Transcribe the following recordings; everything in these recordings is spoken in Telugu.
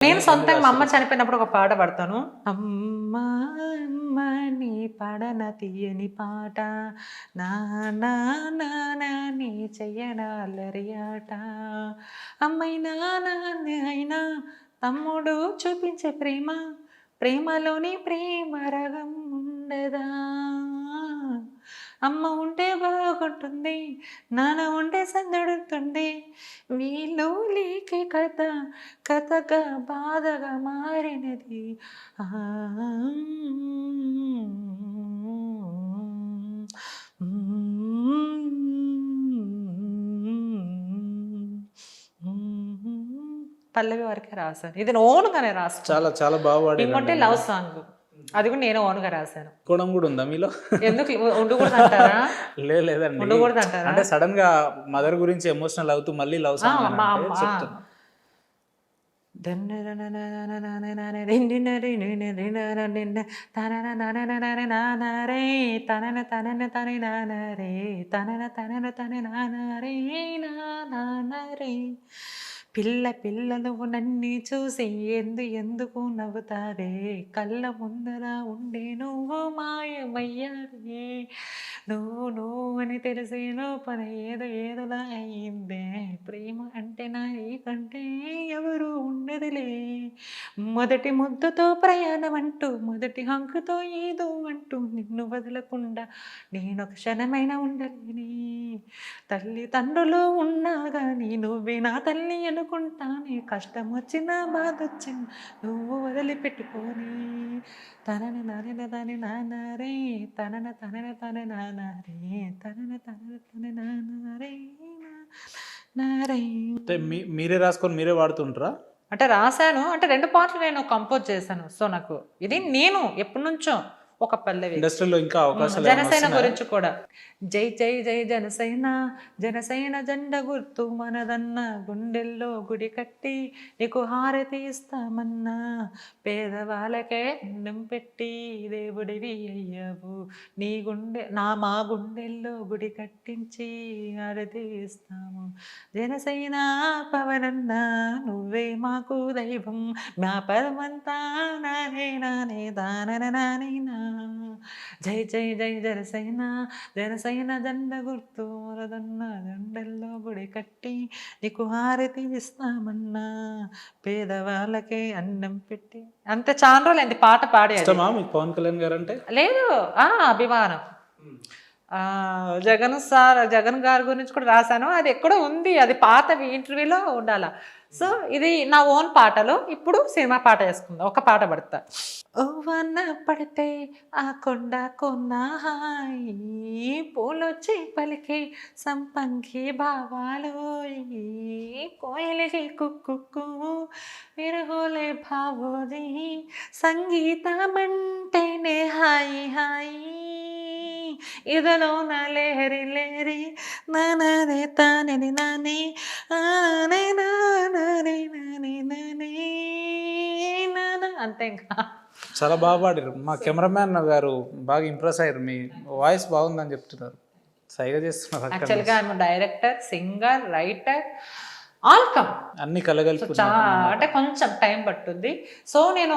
నేను సొంతంగా మా అమ్మ చనిపోయినప్పుడు ఒక పాట పాడతాను. అమ్మ అమ్మ నీ పాడన తీయని పాట, నాన్న నాన్న నీ చెయ్యన అల్లరి ఆట, అమ్మైనా నాన్న అయినా తమ్ముడు చూపించే ప్రేమ, ప్రేమలోని ప్రేమ రగం ఉండదా, అమ్మ ఉంటే బాగుంటుంది, నాన్న ఉంటే సందడుతుంది, వీళ్ళు లేకే కథ కథగా బాధగా మారినది. ఆ పల్లవి వరకే రాశాను. ఇది ఓన్గానే రాస్తాను. చాలా చాలా బాగా పాడారు. ఇంకోటి లవ్ సాంగ్, అది కూడా నేను ఓన్గా రాశాను. కోణం కూడా ఉందా మీలో? ఎందుకు ఉండకూడదు అంటారా? లేదండి, ఉండకూడదు అంటారా? అంటే సడన్ గా మదర్ గురించి ఎమోషనల్ అవుతూ మళ్ళీ లవ్ సాంగ్ మా అమ్మ చెప్తున్నా. పిల్ల పిల్ల నువ్వు నన్ను చూసి ఎందుకు నవ్వుతావే, కళ్ళ ముందర ఉండే నువ్వు మాయమయ్యావే, నువ్వు అని తెలిసే లోపల ఏదోలా అయిందే, ప్రేమ అంటే నా కంటే ఎవరు ఉండదులే, మొదటి ముద్దుతో ప్రయాణం అంటూ మొదటి హంకుతో ఏదో అంటూ నిన్ను వదలకుండా నేనొక క్షణమైనా ఉండలేని, తల్లిదండ్రులు ఉన్నా కానీ నువ్వే నా తల్లి అనుకుంటానే, కష్టం వచ్చినా బాధ వచ్చినా నువ్వు వదిలిపెట్టుకొని, తనన ననన తన నానరే తనన తన నానరే తనన తన నానరే నారే. అంటే మీరే రాసుకొని మీరే వాడుతుంటారా? అంటే రాశాను, అంటే 2 పాటలు నేను కంపోజ్ చేశాను. సో నాకు ఇది నేను ఎప్పటి నుంచో ఒక పల్లవి. ఇండస్ట్రీలో ఇంకా అవకాశాలు జనసేన గురించి కూడా, జై జై జై జనసేన, జనసేన జెండ గుర్తు మనదన్న, గుండెల్లో గుడి కట్టి నీకు హారతి ఇస్తామన్నా, పేదవాళ్ళకే అన్నం పెట్టి దేవుడివి అయ్యావు, నీ గుండె మా గుండెల్లో గుడి కట్టించి హారతి ఇస్తాము, జనసేన పవనన్న నువ్వే మాకు దైవం, మా పదమంతా నానే నానే దానన నానేనా, జై జై జై జనసేన, జనసేన జెండ గుర్తు మొరదన్న, జెండల్లో గుడి కట్టి నీకు హారతి ఇస్తామన్నా, పేదవాళ్ళకే అన్నం పెట్టి. అంతే, చాలా రోజులు అయింది పాట పాడే. ఇష్టమా మీకు పవన్ కళ్యాణ్ గారు అంటే? లేదు, అభిమానం. జగన్ గారి గురించి కూడా రాశాను, అది ఎక్కడో ఉంది, అది పాత ఇంటర్వ్యూలో ఉండాల. సో ఇది నా ఓన్ పాటలు. ఇప్పుడు సినిమా పాట వేసుకుందాం, ఒక పాట పడతా. ఓ వన్న పడితే ఆ కొండ కొన్న హాయి, పూలొచ్చి పలికి సంపంగి భావాలు, కోయిలకి కుక్కు విరహోలే భావోది, సంగీతమంటేనే హాయి హాయి, ఇదలో నా లేహరి లేహరి నానే తానని నానే ఆనే నానే నానే నానే నానా. అంతే, ఇంకా చాలా బాగా పాడారు. మా కెమెరామ్యాన్ గారు బాగా ఇంప్రెస్ అయ్యారు, మీ వాయిస్ బాగుందని చెప్తున్నారు, సైగా చేస్తున్నారు. యాక్చువల్గా I'm director, singer, writer, all come అన్ని కలగలిపి. అంటే కొంచెం టైం పట్టుద్ది. సో నేను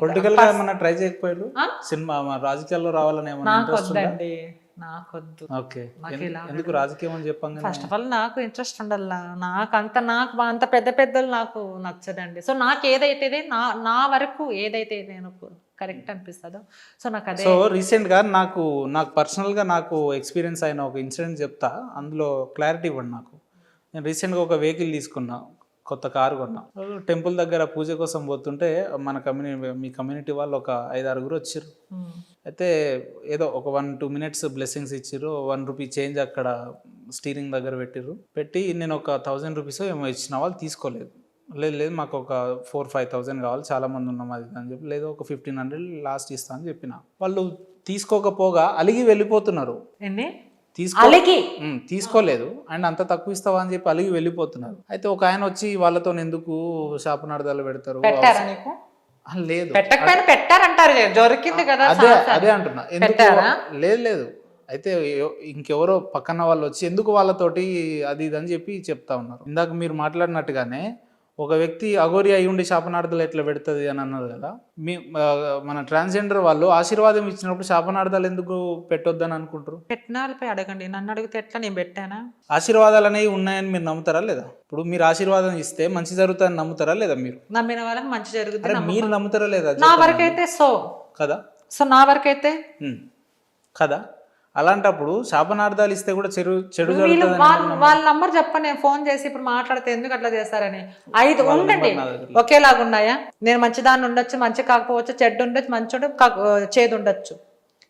పొలిటికల్ గా ఏమన్నా ట్రై చేయకపోయారు? సినిమా రాజకీయాల్లో రావాలని ఏమన్నా ఇంట్రెస్ట్ ఉందా? నాకొద్దండి, నాకొద్దు. ఓకే, ఎందుకు రాజకీయం అని చెప్పంగా? ఫస్ట్ ఆఫ్ ఆల్ నాకు ఇంట్రెస్ట్ ఉండల్లా, నాకు అంత పెద్దలు నాకు నచ్చదండి. సో నాకు ఏదైతే నా వరకు ఏదైతే నేను కరెక్ట్ అనిపిస్తుందో, సో నాకు అదే. సో రీసెంట్ గా నాకు పర్సనల్ గా నాకు ఎక్స్పీరియన్స్ అయిన ఒక ఇన్సిడెంట్ చెప్తా, అందులో క్లారిటీ ఇవ్వండి నాకు. నేను రీసెంట్గా ఒక వెహికల్ తీసుకున్నా, కొత్త కారు కొన్నా. టెంపుల్ దగ్గర పూజ కోసం పోతుంటే మన మీ కమ్యూనిటీ వాళ్ళు ఒక 5-6 వచ్చారు. అయితే ఏదో ఒక 1-2 మినిట్స్ బ్లెస్సింగ్స్ ఇచ్చారు. 1 రూపీ చేంజ్ అక్కడ స్టీరింగ్ దగ్గర పెట్టి నేను ఒక 1000 రూపీస్ ఏమో ఇచ్చిన, వాళ్ళు తీసుకోలేదు. లేదు మాకు ఒక 4-5,000 కావాలి, చాలా మంది ఉన్నాం అది అని చెప్పి, లేదు ఒక 1,500 లాస్ట్ ఇస్తా అని చెప్పిన. వాళ్ళు తీసుకోకపోగా అలిగి వెళ్ళిపోతున్నారు. తీసుకోలేదు అండ్ అంత తక్కువ ఇస్తావా అని చెప్పి అలిగి వెళ్ళిపోతున్నారు. అయితే ఒక ఆయన వచ్చి వాళ్ళతో ఎందుకు షాపు నడదాలు పెడతారు, లేదు అదే అంటున్నా, ఎందుకు లేదు. అయితే ఇంకెవరో పక్కన వాళ్ళు వచ్చి ఎందుకు వాళ్ళతోటి అది ఇది అని చెప్పి చెప్తా ఉన్నారు. ఇందాక మీరు మాట్లాడినట్టుగానే ఒక వ్యక్తి అఘోరి అయి ఉండి శాపనార్థాలు ఎట్లా పెడుతుంది అని అన్నారు కదా, మన ట్రాన్స్జెండర్ వాళ్ళు ఆశీర్వాదం ఇచ్చినప్పుడు శాపనార్థాలు ఎందుకు పెట్టొద్దని అనుకుంటారు? పెట్టిన వాళ్ళపై అడగండి, నన్ను అడిగితే ఎట్లా, నేను పెట్టానా? ఆశీర్వాదాలు అనేవి ఉన్నాయని మీరు నమ్ముతారా లేదా? ఇప్పుడు మీరు ఆశీర్వాదం ఇస్తే మంచి జరుగుతుందని నమ్ముతారా లేదా? మీరు నమ్మిన వాళ్ళకి మంచి జరుగుతుంది, మీరు నమ్ముతారా లేదా? నా వరకైతే కదా, నా వరకైతే కదా. అలాంటప్పుడు శాపనార్థాలు ఇస్తే కూడా చెడు వాళ్ళ నంబర్ చెప్పండి, నేను ఫోన్ చేసి ఇప్పుడు మాట్లాడితే ఎందుకు అట్లా చేస్తారని. 5 ఉండండి ఒకేలాగా ఉన్నాయా? నేను మంచిదాన్ని ఉండొచ్చు, మంచి కాకపోవచ్చు, చెడ్డు ఉండొచ్చు, మంచోడు చేదు ఉండొచ్చు.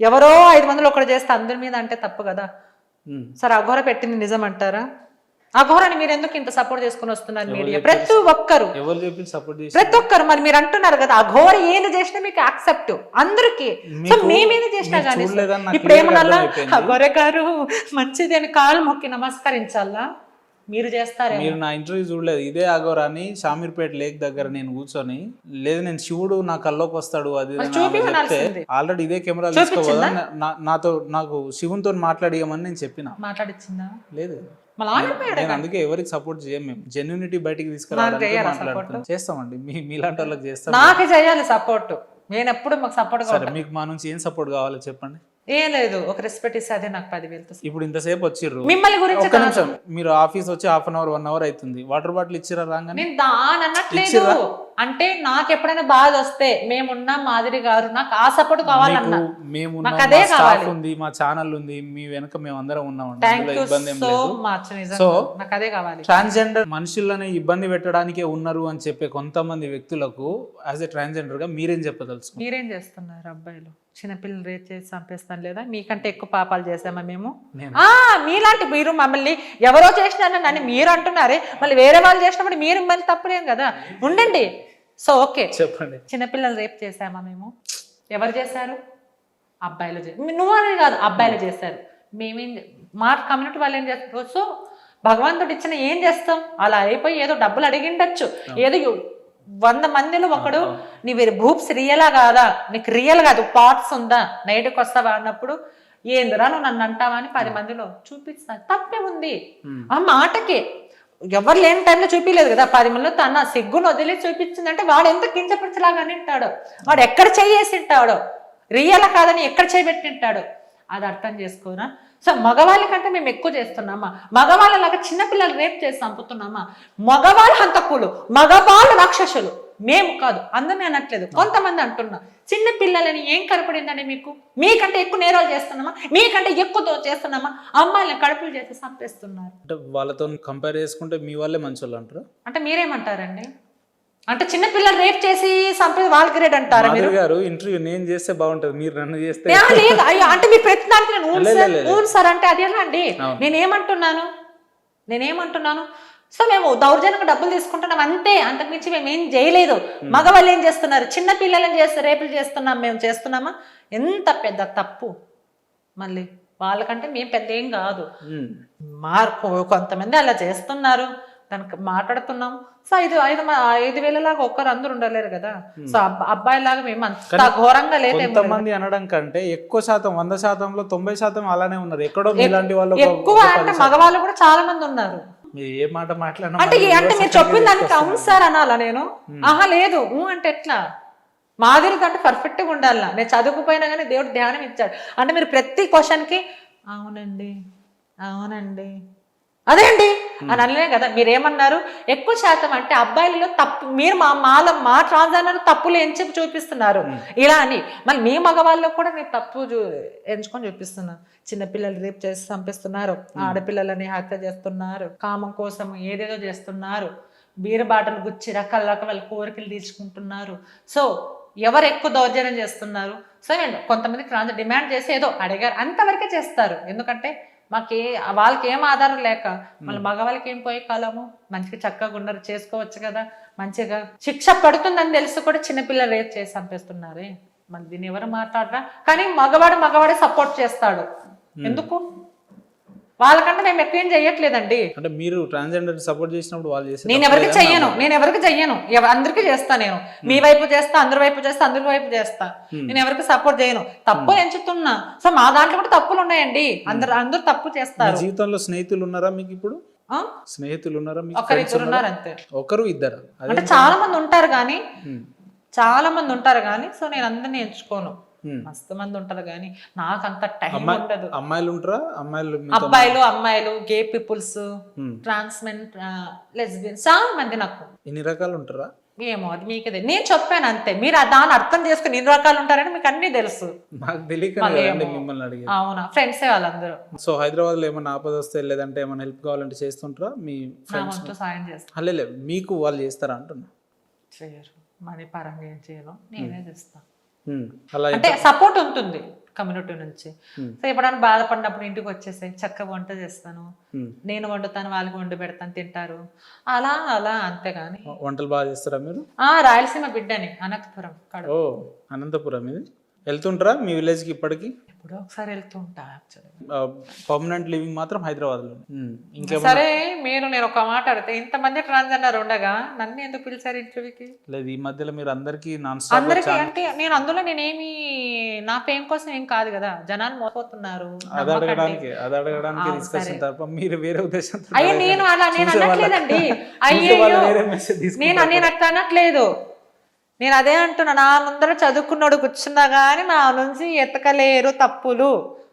ఎవరో 5 మందిలో ఒకటి చేస్తే అందరి మీద అంటే తప్పు కదా. సరే అఘోర పెట్టింది నిజం అంటారా? అఘోరాన్ని మీరు ఎందుకు ఇంత సపోర్ట్ చేసుకుని వస్తున్నారు మీడియా? ప్రతి ఒక్కరు ప్రతి ఒక్కరు మరి మీరు అంటున్నారు కదా అఘోర ఏది చేసినా మీకు యాక్సెప్ట్ అందరికి. సో మేమేది చేసినా కానీ ఇప్పుడు ఏమన్నా అఘోర గారు మంచిది అని కాళ్ళు మొక్కి నమస్కరించాలా? మీరు చేస్తారే. మీరు నా ఇంటర్వ్యూ చూడలేదు, ఇదే అఘోరాని షామీర్పేట లేక్ దగ్గర నేను కూర్చొని, లేదు నేను శివుడు నా కల్లోకి వస్తాడు అది ఆల్రెడీ ఇదే కెమెరా తీసుకోవద్దా నాకు శివునితో మాట్లాడియమని నేను చెప్పిన. మాట్లాడిచ్చిందా? లేదు. నేను అందుకే ఎవరికి సపోర్ట్ చేయం, మేము జెన్యూనిటీ బయటికి తీసుకురావడానికి చేస్తామండి. మీలాంటి వాళ్ళకి చేస్తాం. నాకే చేయాలి సపోర్ట్, నేను ఎప్పుడు మాకు సపోర్ట్. సరే మీకు మా నుంచి ఏం సపోర్ట్ కావాలో చెప్పండి. ఏం లేదు, ఒక రెస్పెక్ట్ ఇస్తే అదే నాకు 10,000. ఇప్పుడు ఇంతసేపు వచ్చిర్రు, మిమ్మల్ని గురించి ఒక్క నిమిషం, మీరు ఆఫీస్ వచ్చి 1/2 అవర్ 1 అవర్ అవుతుంది, వాటర్ బాటిల్ ఇచ్చిరా రాగానే? నేను దాని అనట్లేదు, అంటే నాకు ఎప్పుడైనా బాధ వస్తే మేమున్నా మాదిరి గారు నాకు ఆ సపోర్ట్ కావాలన్నా మేము అదే కావాలి. ఉంది మా ఛానల్ ఉంది, మీ వెనక మేము అందరం ఉన్నామండి, ఇబ్బంది ఏం లేదు. సో నాకు అదే కావాలి. ట్రాన్స్జెండర్ మనుషులని ఇబ్బంది పెట్టడానికే ఉన్నారు అని చెప్పే కొంతమంది వ్యక్తులకు యాజ్ ఎ ట్రాన్స్జెండర్ గా మీరేం చెప్పదలుచు? మీరేం చేస్తున్నారు? అబ్బాయిలు చిన్నపిల్లలు రేట్ చేసి చంపేస్తాను లేదా? మీకంటే ఎక్కువ పాపాలు చేసామా మేము? మీలాంటి మీరు మమ్మల్ని ఎవరో చేసినారని మీరు అంటున్నారే, మళ్ళీ వేరే వాళ్ళు చేసినప్పుడు మీరు మళ్ళీ తప్పులేం కదా, ఉండండి. సో ఓకే చెప్పండి, చిన్నపిల్లలు రేప్ చేసామా మేము? ఎవరు చేశారు? అబ్బాయిలు. నువ్వు అనేది కాదు, అబ్బాయిలు చేశారు. మేమేం మా కమ్యూనిటీ వాళ్ళు ఏం చేస్తారు? సో భగవంతుడు ఇచ్చిన ఏం చేస్తాం, అలా అయిపోయి ఏదో డబ్బులు అడిగిండొచ్చు, ఏదో 100 మందిలో ఒకడు నీ భూప్స్ రియలా కాదా, నీకు రియల్ కాదు పార్ట్స్ ఉందా, నైట్కి వస్తావా అన్నప్పుడు ఏందిరా నువ్వు నన్ను అంటావా అని 10 మందిలో చూపిస్తా, తప్పే ఉంది. ఆ మాటకి ఎవరు లేని టైంలో చూపించలేదు కదా, 10 మందిలో తన సిగ్గును వదిలి చూపించిందంటే వాడు ఎంత కించపరిచేలాగా ఉంటాడో, వాడు ఎక్కడ చేసి ఉంటాడో, రియల్ కాదని ఎక్కడ చేయబెట్టింటాడో అది అర్థం చేసుకోరా. సో మగవాళ్ళ కంటే మేము ఎక్కువ చేస్తున్నామా? మగవాళ్ళలాగా చిన్నపిల్లలు రేప్ చేసి చంపుతున్నామా? మగవాళ్ళు హంతకులు, మగవాళ్ళు రాక్షసులు, మేము కాదు. అందరినీ అనట్లేదు, కొంతమంది అంటున్నా. చిన్న పిల్లలని ఏం కనపడిందండి మీకు? మీకంటే ఎక్కువ నేరాలు చేస్తున్నామా? మీకంటే ఎక్కువ చేస్తున్నామా? అమ్మాయిని కడుపులు చేసి చంపేస్తున్నారు. అంటే వాళ్ళతో కంపేర్ చేసుకుంటే మీ వాళ్ళే మంచి వాళ్ళు అంటారు. అంటే మీరేమంటారండి? అంటే చిన్న పిల్లలు రేప్ చేసి చంపేది వాళ్ళకి రేట్ అంటారా మీరు? గారు ఇంటర్వ్యూ నేను చేస్తే బాగుంటది, మీరు నన్ను చేస్తే లేదు. అంటే మీరు ప్రతిదానికి నేను సార్ అంటే అది ఎలా అండి? నేనేమంటున్నాను సో మేము దౌర్జన్యంగా డబ్బులు తీసుకుంటున్నాం అంతే, అంతకుమించి మేము ఏం చేయలేదు. మగవాళ్ళు ఏం చేస్తున్నారు? చిన్న పిల్లలను చేస్తే రేపులు చేస్తున్నాం, మేము చేస్తున్నామా? ఎంత పెద్ద తప్పు. మళ్ళీ వాళ్ళకంటే మేము పెద్ద ఏం కాదు, కొంతమంది అలా చేస్తున్నారు, దానికి మాట్లాడుతున్నాం. సో 5,000 లాగా ఒక్కరు అందరు ఉండలేరు కదా. సో అబ్బాయి లాగా మేము అంత ఘోరంగా లేదు. కొంతమంది అనడం కంటే ఎక్కువ శాతం 100%లో 90% అలానే ఉన్నారు. ఎక్కడో మీలాంటి వాళ్ళు ఎక్కువ అంటే మగవాళ్ళు కూడా చాలా మంది ఉన్నారు. ఏ మాట మాట్లాడినా అంటే మీరు చెప్పిన దానికి అవును సార్ అనాలా నేను? ఆహా లేదు అంటే ఎట్లా? మాదిరి కంటే పర్ఫెక్ట్ గా ఉండాల. నేను చదువుకుపోయినా కానీ దేవుడు ధ్యానం ఇచ్చాడు. అంటే మీరు ప్రతి క్వశ్చన్ కి అవునండి అవునండి అదే అండి అని అనలే కదా. మీరేమన్నారు? ఎక్కువ శాతం అంటే అబ్బాయిలలో తప్పు, మీరు మా ట్రాన్స్జెండర్ తప్పులు ఎంచి చూపిస్తున్నారు ఇలా అని. మళ్ళీ మీ మగవాళ్ళలో కూడా మీరు తప్పు ఎంచుకొని చూపిస్తున్నారు. చిన్నపిల్లలు రేపు చేసి చంపిస్తున్నారు, ఆడపిల్లలని హత్య చేస్తున్నారు, కామం కోసం ఏదేదో చేస్తున్నారు, బీరబాటలు గుచ్చి రకరకాల కోరికలు తీర్చుకుంటున్నారు. సో ఎవరు ఎక్కువ దౌర్జన్యం చేస్తున్నారు? సో కొంతమంది ట్రాన్స్ డిమాండ్ చేసి ఏదో అడిగారు అంతవరకే చేస్తారు. ఎందుకంటే వాళ్ళకి ఏం ఆధారం లేక, మళ్ళీ మగవాళ్ళకి ఏం పోయే కాలము, మంచిగా చక్కగా ఉన్నారు, చేసుకోవచ్చు కదా, మంచిగా శిక్ష పడుతుందని తెలిసి కూడా చిన్నపిల్లలు రేప్ చేసి చంపేస్తున్నారే. మళ్ళీ దీన్ని ఎవరు మాట్లాడరా? కానీ మగవాడే సపోర్ట్ చేస్తాడు. ఎందుకు? వాళ్ళకంటే మేము ఎక్కువ ఏం చెయ్యట్లేదండి. అంటే మీరు ట్రాన్స్జెండర్ సపోర్ట్ చేసినప్పుడు వాళ్ళు చేస్తారు. నేను ఎవరికి చెయ్యను, అందరికీ చేస్తా. నేను మీ వైపు చేస్తా, అందరి వైపు చేస్తా, అందరి వైపు చేస్తా. నేను ఎవరికి సపోర్ట్ చేయను, తప్పు ఎంచుతున్నా. సో మా దాంట్లో కూడా తప్పులు ఉన్నాయండి, అందరూ తప్పు చేస్తారు. జీవితంలో స్నేహితులు ఉన్నారా మీకు ఇప్పుడు? ఆ? స్నేహితులు ఉన్నారా మీకు? ఒకరిద్దరు ఉన్నారు అంతే. ఒకరు ఇద్దరు అదే. అంటే చాలా మంది ఉంటారు కానీ ఉమ్, సో నేను అందరిని ఎంచుకోను. ఉమ్. మస్తు మంది ఉంటారు కానీ నాకు అంత టైం ఉండదు. అమ్మాయిలు ఉంటారా? అమ్మాయిలు మీతో అమ్మాయిలు గే పీపుల్స్, ఉమ్. ట్రాన్స్మెన్, లెస్బియన్స్ చాలా మంది నాకు. ఇన్ని రకాలు ఉంటారా? ఏమో అది మీకే నేను చెప్పాను అంతే. మీరు దాన్ని అర్థం చేసుకుని ఇన్ని రకాలు ఉంటారని మీకు అన్ని తెలుసు. నాకు తెలియక మళ్ళీ కదండి ఏమో. మిమ్మల్ని అడిగి. అవునా, ఫ్రెండ్సే వాళ్ళందరూ. సో హైదరాబాద్లో ఏమైనా ఆపద వస్తే లేదంటే ఏమైనా హెల్ప్ కావాలంటే చేస్తుంటారా మీ నా ఫ్రెండ్స్? వంతు సాయం చేస్తాను. అల్లే మీకు వాళ్ళు చేస్తారా అంటున్నా. చేయరు, మనీ పరంగా ఏం చేయను, నేనే చేస్తాను. అలా అంటే సపోర్ట్ ఉంటుంది కమ్యూనిటీ నుంచి. Hmm. సో ఎప్పుడైనా బాధపడినప్పుడు ఇంటికి వచ్చేసాయి, చక్కగా వంట చేస్తాను, ఉమ్. నేను వండుతాను, వాళ్ళకి వండి పెడతాను, తింటారు, అలా అలా అంతేగాని. వంటలు బాగా చేస్తారా మీరు? రాయలసీమ బిడ్డని, అనంతపురం కడప. ఓ అనంతపురం ఇది. వెళ్తుంటారా మీ విలేజ్కి ఇప్పటికి? ఎప్పుడో ఒకసారి వెళ్తూ ఉంటా యాక్చువల్లీ. పర్మనెంట్ లివింగ్ మాత్రం హైదరాబాద్లో. ఇంకేమో సరే నేను ఒక మాట అడితే, ఇంతమంది ట్రాన్స్జెండర్ ఉండగా నన్ను ఎందుకు పిలిచారు ఇంటర్వ్యూకి? లేదు, ఈ మధ్యలో మీరు అందరికీ నాన్ స్టాప్ అందరికి అంటే నేను అందులో నేనేమి నా ఫేమ్ కోసం ఏం కాదు కదా, జనాలు మోసపోతున్నారు. అది అడగడానికి డిస్కషన్ తప్ప మీరు వేరే ఉద్దేశంతో అయ్యో నేను అనట్లేదండి. అయ్యో వేరే మెసేజ్ నేను అట్లా అనట్లేదు. నేను అదే అంటున్నా, నా ముందర చదువుకున్నాడు కూర్చున్నా కానీ నా నుంచి ఎతకలేరు తప్పులు.